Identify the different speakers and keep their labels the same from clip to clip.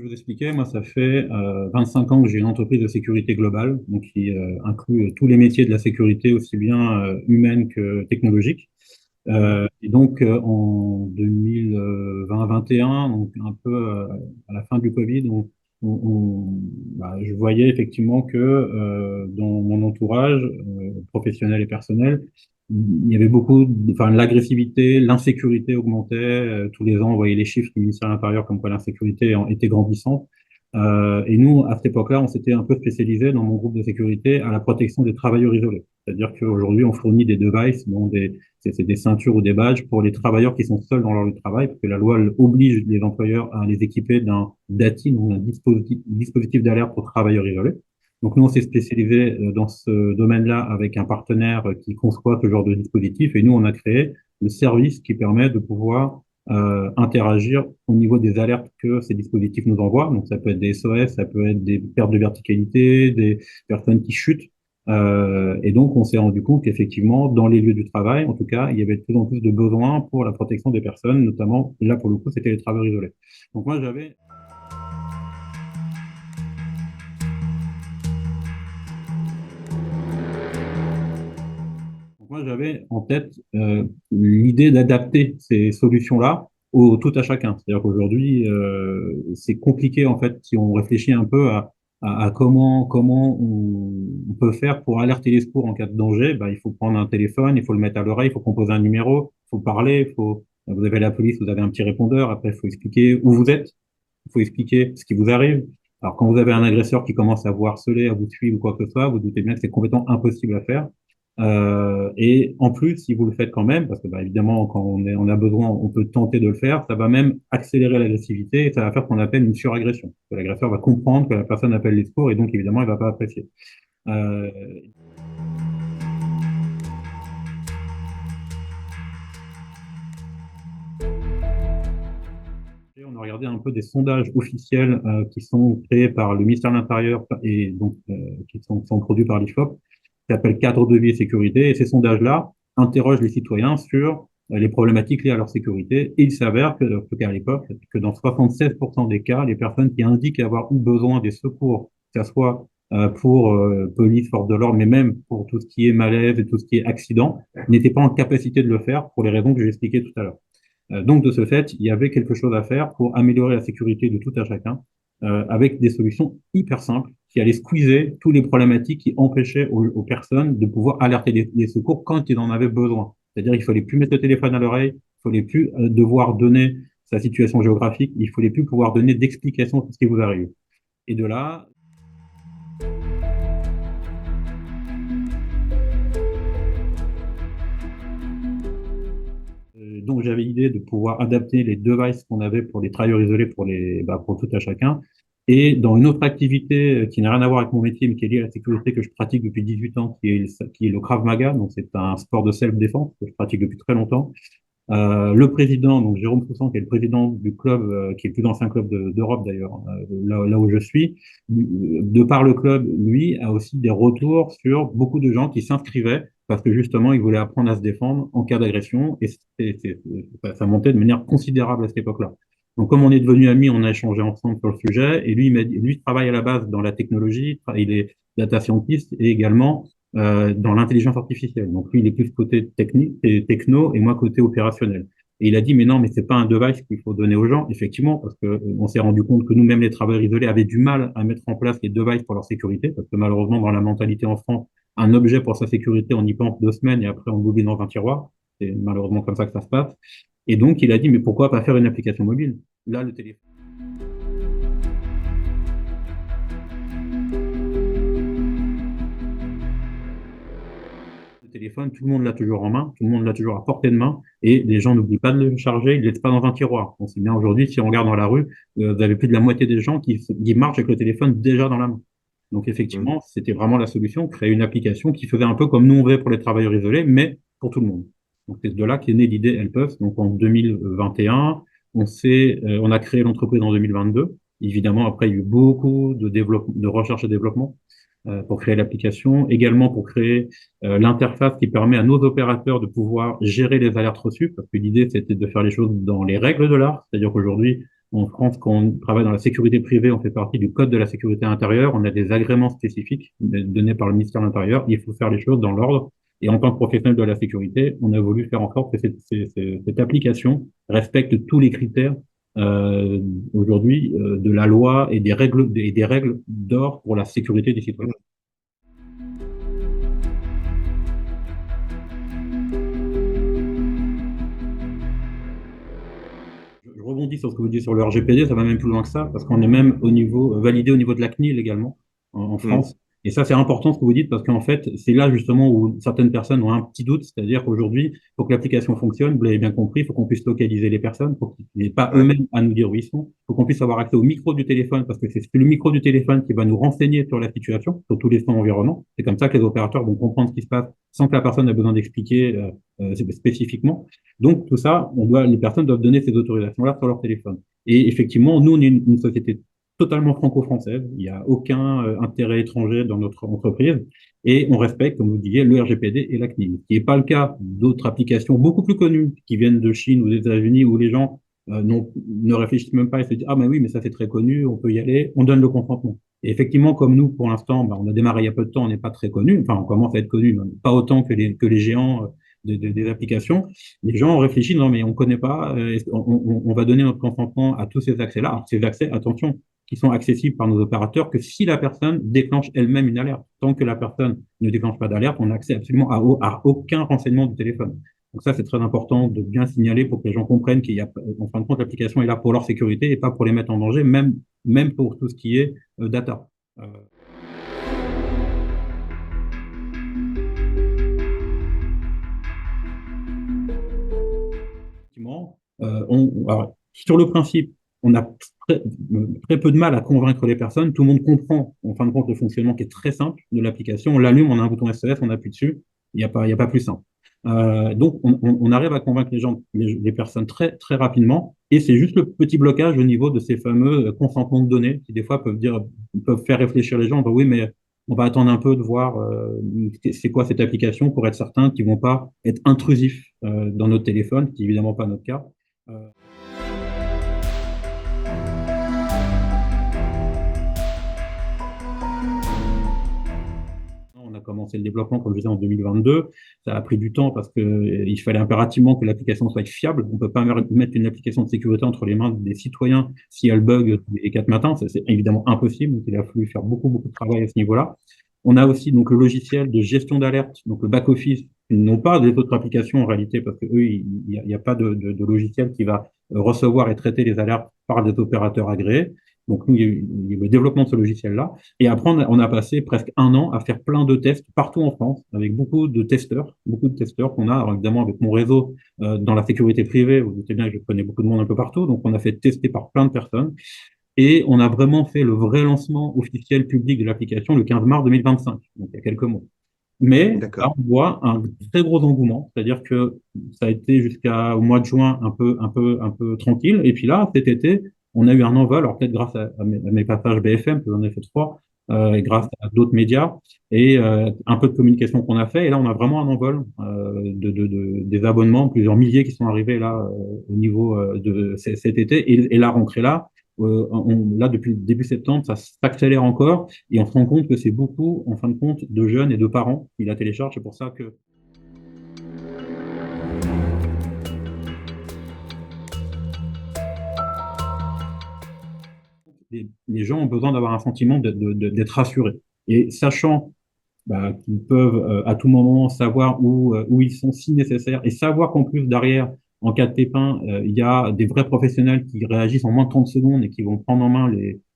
Speaker 1: vous expliquais, moi, ça fait 25 ans que j'ai une entreprise de sécurité globale, donc qui inclut tous les métiers de la sécurité, aussi bien humaine que technologique. Et donc, en 2020-21, donc un peu à la fin du Covid, je voyais effectivement que dans mon entourage professionnel et personnel, il y avait enfin, l'agressivité, l'insécurité augmentait. Tous les ans, on voyait les chiffres du ministère de l'Intérieur comme quoi l'insécurité était grandissante. Et nous, à cette époque-là, on s'était un peu spécialisé dans mon groupe de sécurité à la protection des travailleurs isolés. C'est-à-dire qu'aujourd'hui, on fournit des devices, dont c'est des ceintures ou des badges pour les travailleurs qui sont seuls dans leur lieu de travail, parce que la loi oblige les employeurs à les équiper d'un DATI, donc un dispositif d'alerte pour travailleurs isolés. Donc nous, on s'est spécialisé dans ce domaine-là avec un partenaire qui conçoit ce genre de dispositif, et nous, on a créé le service qui permet de pouvoir interagir au niveau des alertes que ces dispositifs nous envoient. Donc ça peut être des SOS, ça peut être des pertes de verticalité, des personnes qui chutent. Et donc on s'est rendu compte qu'effectivement, dans les lieux du travail, en tout cas, il y avait de plus en plus de besoins pour la protection des personnes, notamment là pour le coup, c'était les travailleurs isolés. Donc moi j'avais en tête l'idée d'adapter ces solutions-là au tout à chacun. C'est-à-dire qu'aujourd'hui, c'est compliqué en fait si on réfléchit un peu à comment on peut faire pour alerter les secours en cas de danger. Bah, il faut prendre un téléphone, il faut le mettre à l'oreille, il faut composer un numéro, il faut parler, vous avez la police, vous avez un petit répondeur. Après, il faut expliquer où vous êtes, il faut expliquer ce qui vous arrive. Alors, quand vous avez un agresseur qui commence à vous harceler, à vous suivre ou quoi que ce soit, vous doutez bien que c'est complètement impossible à faire. Et en plus, si vous le faites quand même, parce que bah, évidemment, quand on a besoin, on peut tenter de le faire, ça va même accélérer l'agressivité et ça va faire ce qu'on appelle une suragression. Que l'agresseur va comprendre que la personne appelle les secours et donc évidemment, il va pas apprécier. Euh, et on a regardé un peu des sondages officiels qui sont créés par le ministère de l'Intérieur et donc qui sont produits par l'IFOP, qui s'appelle Cadre de vie et sécurité. Et ces sondages-là interrogent les citoyens sur les problématiques liées à leur sécurité. Et il s'avère que, en tout cas à l'époque, que dans 76% des cas, les personnes qui indiquent avoir eu besoin des secours, que ce soit pour police, force de l'ordre, mais même pour tout ce qui est malaise et tout ce qui est accident, n'étaient pas en capacité de le faire pour les raisons que j'ai expliquées tout à l'heure. Donc, de ce fait, il y avait quelque chose à faire pour améliorer la sécurité de tout à chacun, avec des solutions hyper simples qui allaient squeezer tous les problématiques qui empêchaient aux personnes de pouvoir alerter les secours quand ils en avaient besoin. C'est-à-dire, il fallait plus mettre le téléphone à l'oreille, il fallait plus devoir donner sa situation géographique, il fallait plus pouvoir donner d'explications sur ce qui vous arrive. Et de là, donc j'avais l'idée de pouvoir adapter les devices qu'on avait pour les travailleurs isolés pour tout à chacun. Et dans une autre activité qui n'a rien à voir avec mon métier, mais qui est liée à la sécurité que je pratique depuis 18 ans, qui est le Krav Maga. Donc c'est un sport de self-défense que je pratique depuis très longtemps. Le président, donc Jérôme Poussan, qui est le président du club, qui est le plus ancien club d'Europe d'ailleurs, là où je suis, de par le club, lui, a aussi des retours sur beaucoup de gens qui s'inscrivaient parce que justement, ils voulaient apprendre à se défendre en cas d'agression, et ça montait de manière considérable à cette époque-là. Donc, comme on est devenus amis, on a échangé ensemble sur le sujet, et lui, il m'a dit, lui, il travaille à la base dans la technologie, il est data scientist, et également dans l'intelligence artificielle. Donc lui, il est plus côté technique et techno et moi côté opérationnel. Et il a dit, mais non, mais c'est pas un device qu'il faut donner aux gens, effectivement, parce que on s'est rendu compte que nous-mêmes, les travailleurs isolés, avaient du mal à mettre en place les devices pour leur sécurité, parce que malheureusement, dans la mentalité en France, un objet pour sa sécurité, on y pense 2 semaines et après on l'oublie dans un tiroir. C'est malheureusement comme ça que ça se passe. Et donc, il a dit, mais pourquoi pas faire une application mobile? Là, le téléphone. Le téléphone, tout le monde l'a toujours en main, tout le monde l'a toujours à portée de main, et les gens n'oublient pas de le charger, ils ne le laissent pas dans un tiroir. On sait bien aujourd'hui, si on regarde dans la rue, vous avez plus de la moitié des gens qui marchent avec le téléphone déjà dans la main. Donc
Speaker 2: Mm.
Speaker 1: effectivement, c'était vraiment la solution, créer une application qui faisait un peu comme nous on faisait pour les travailleurs isolés, mais pour tout le monde. Donc c'est de là qu'est née l'idée Helpuff. Donc en 2021, on a créé l'entreprise en 2022. Évidemment, après, il y a eu beaucoup de recherche et développement pour créer l'application, également pour créer l'interface qui permet à nos opérateurs de pouvoir gérer les alertes reçues, parce que l'idée, c'était de faire les choses dans les règles de l'art. C'est-à-dire qu'aujourd'hui, En France, quand on travaille dans la sécurité privée, on fait partie du code de la sécurité intérieure. On a des agréments spécifiques donnés par le ministère de l'Intérieur. Il faut faire les choses dans l'ordre. Et en tant que professionnel de la sécurité, on a voulu faire en sorte que cette application respecte tous les critères euh, aujourd'hui de la loi et des règles d'or pour la sécurité des citoyens. Je rebondis sur ce que vous dites sur le RGPD, ça va même plus loin que ça, parce qu'on est même au niveau validé au niveau de la CNIL également en
Speaker 2: Hmm.
Speaker 1: France. Et ça, c'est important ce que vous dites, parce qu'en fait, c'est là justement où certaines personnes ont un petit doute, c'est-à-dire qu'aujourd'hui, pour que l'application fonctionne, vous l'avez bien compris, il faut qu'on puisse localiser les personnes, pour qu'ils n'aient pas
Speaker 2: Ouais.
Speaker 1: eux-mêmes à nous dire où ils sont, il faut qu'on puisse avoir accès au micro du téléphone, parce que c'est le micro du téléphone qui va nous renseigner sur la situation, sur tous les sons environnants. C'est comme ça que les opérateurs vont comprendre ce qui se passe sans que la personne ait besoin d'expliquer spécifiquement. Donc, tout ça, les personnes doivent donner ces autorisations-là sur leur téléphone. Et effectivement, nous, on est une société totalement franco-française. Il n'y a aucun intérêt étranger dans notre entreprise. Et on respecte, comme vous disiez, le RGPD et la CNIL. Ce qui n'est pas le cas d'autres applications beaucoup plus connues qui viennent de Chine ou des États-Unis où les gens ne réfléchissent même pas et se disent, ah, mais oui, mais ça c'est très connu, on peut y aller, on donne le consentement. Et effectivement, comme nous, pour l'instant, on a démarré il y a peu de temps, on n'est pas très connu. Enfin, on commence à être connu, mais pas autant que les géants des applications. Les gens ont réfléchi, non, mais on ne connaît pas, on va donner notre consentement à tous ces accès-là. Alors, ces accès, attention, qui sont accessibles par nos opérateurs que si la personne déclenche elle-même une alerte. Tant que la personne ne déclenche pas d'alerte, on n'a accès absolument à aucun renseignement du téléphone. Donc ça, c'est très important de bien signaler pour que les gens comprennent qu'il y a, en fin de compte, l'application est là pour leur sécurité et pas pour les mettre en danger, même pour tout ce qui est data. Euh, Effectivement, alors, sur le principe, on a très, très peu de mal à convaincre les personnes. Tout le monde comprend, en fin de compte, le fonctionnement qui est très simple de l'application. On l'allume, on a un bouton SOS, on appuie dessus. Il y a pas plus simple. Donc, on arrive à convaincre les gens, les personnes très, très rapidement. Et c'est juste le petit blocage au niveau de ces fameux consentements de données qui, des fois, peuvent faire réfléchir les gens. Bah oui, mais on va attendre un peu de voir c'est quoi cette application pour être certain qu'ils vont pas être intrusifs dans notre téléphone, ce qui est évidemment pas notre cas. Euh, On a commencé le développement, comme je disais, en 2022. Ça a pris du temps parce que il fallait impérativement que l'application soit fiable. On ne peut pas mettre une application de sécurité entre les mains des citoyens si elle bug tous les 4 matins. C'est évidemment impossible. Donc, il a fallu faire beaucoup, beaucoup de travail à ce niveau-là. On a aussi donc le logiciel de gestion d'alerte, donc le back-office, non pas des autres applications en réalité, parce que eux, il n'y a pas de logiciel qui va recevoir et traiter les alertes par des opérateurs agréés. Donc, nous, il y a eu le développement de ce logiciel-là. Et après, on a passé presque un an à faire plein de tests partout en France, avec beaucoup de testeurs qu'on a. Alors, évidemment, avec mon réseau dans la sécurité privée, vous doutez bien que je connais beaucoup de monde un peu partout, donc on a fait tester par plein de personnes. Et on a vraiment fait le vrai lancement officiel public de l'application le 15 mars 2025, donc il y a quelques mois. Mais là,
Speaker 2: D'accord.
Speaker 1: on voit un très gros engouement, c'est-à-dire que ça a été jusqu'au mois de juin un peu tranquille. Et puis là, cet été, on a eu un envol, alors peut-être grâce à mes passages BFM, que j'en ai fait 3, et grâce à d'autres médias, et un peu de communication qu'on a fait. Et là, on a vraiment un envol des abonnements, plusieurs milliers qui sont arrivés là au niveau de cet été. Et la rentrée là, là, depuis début septembre, ça s'accélère encore. Et on se rend compte que c'est beaucoup, en fin de compte, de jeunes et de parents qui la téléchargent. C'est pour ça que les gens ont besoin d'avoir un sentiment d'être rassurés. Et sachant qu'ils peuvent à tout moment savoir où ils sont si nécessaire et savoir qu'en plus derrière, en cas de pépin, il y a des vrais professionnels qui réagissent en moins de 30 secondes et qui vont prendre en main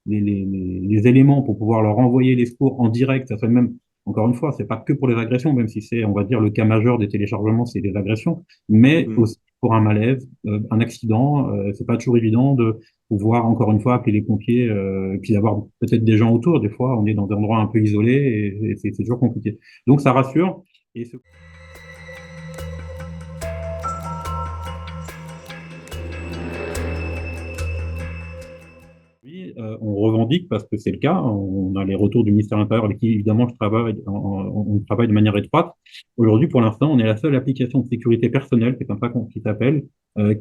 Speaker 1: les éléments pour pouvoir leur envoyer les secours en direct. Ça fait même, encore une fois, c'est pas que pour les agressions, même si c'est, on va dire, le cas majeur des téléchargements, c'est les agressions, mais
Speaker 2: Hmm.
Speaker 1: aussi pour un malaise, un accident, c'est pas toujours évident de pouvoir, encore une fois, appeler les pompiers, et puis d'avoir peut-être des gens autour. Des fois, on est dans un endroit un peu isolé et c'est toujours compliqué. Donc, ça rassure. Et Oui, on revendique parce que c'est le cas. On a les retours du ministère de l'Intérieur avec qui, évidemment, je travaille, on travaille de manière étroite. Aujourd'hui, pour l'instant, on est la seule application de sécurité personnelle, c'est comme ça qu'on qui s'appelle,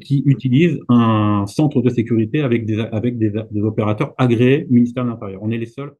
Speaker 1: qui utilise un centre de sécurité avec des opérateurs agréés ministère de l'Intérieur. On est les seuls.